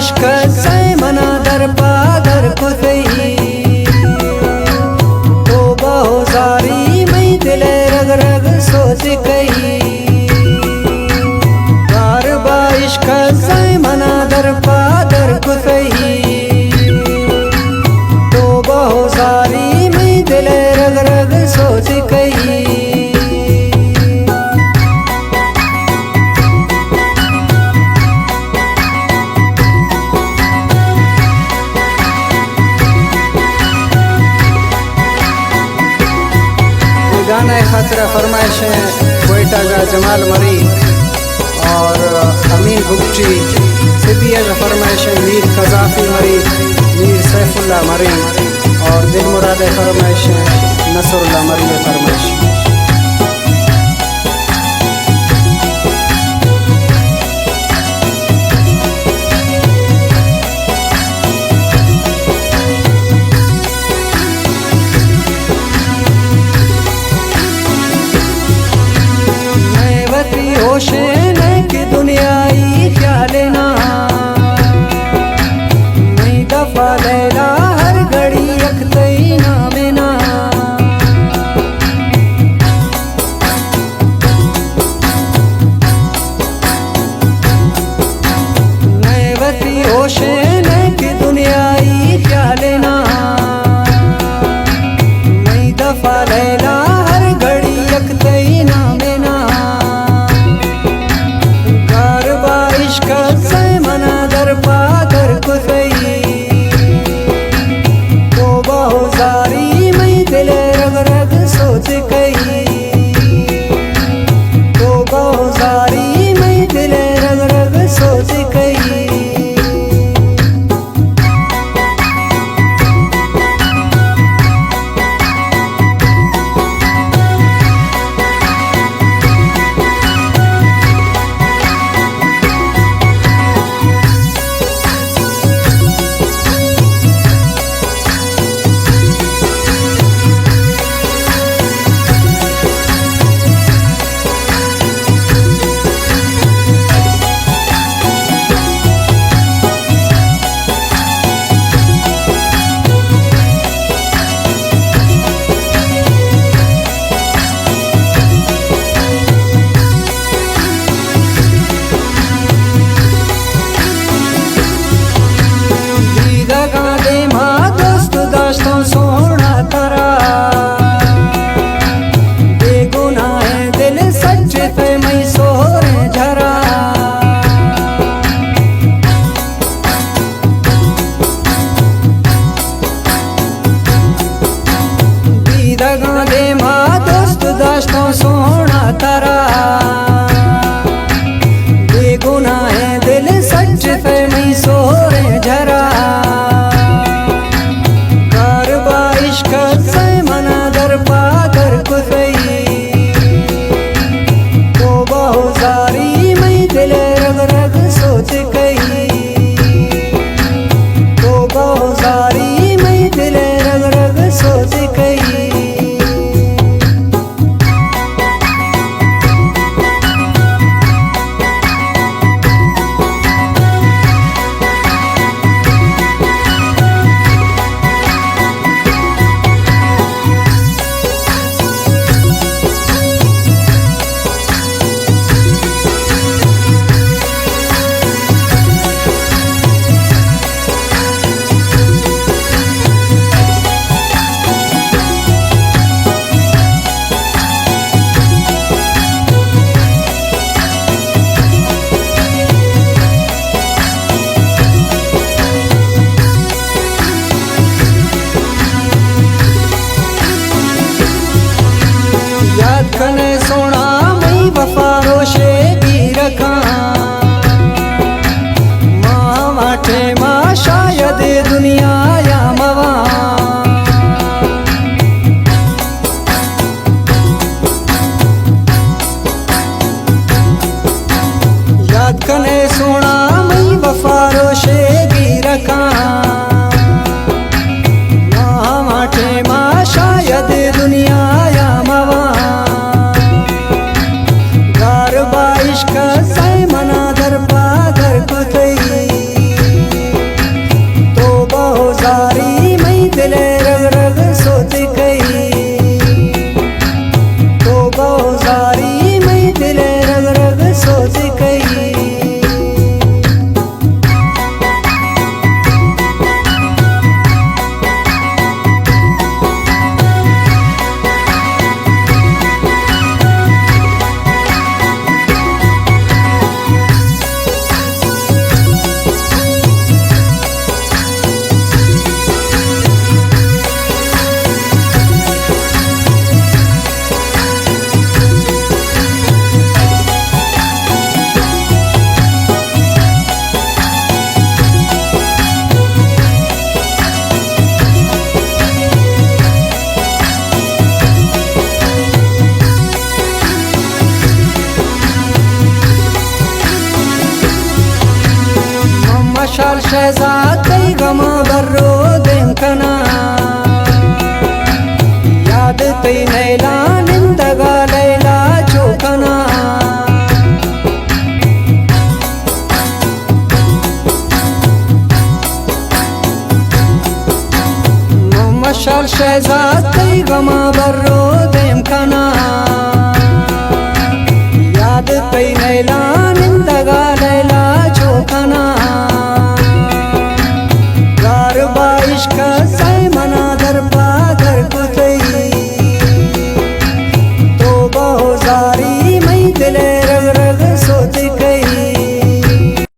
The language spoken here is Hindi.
इश्क से मना दर पादर कुतई तो बहु सारी मैं दिले रग रग सोच गई बार बा इश्क से मना दर पादर कुतई तो बहु सारी मैं दिले रग रग सोच गई गाना खातिर फरमाइश है कोयटा का जमाल मरी और अमीन भुगटी सिद्धिया का फरमाइश है मीर कजाफी मरी मीर सैफुल्ला मरी और दिल मुराद फरमाइश है नसरुल्ला मरी फरमाइश। होशेन की दुनियाई ख्याल ना मैं दफा लैला हर घड़ी रखते नाम ना मशाल शहजाद कई गमा बर्रो देम कना याद तई नैला निंदगा लैला चोकना मशाल शहजाद कई गमा बर्रो देम कना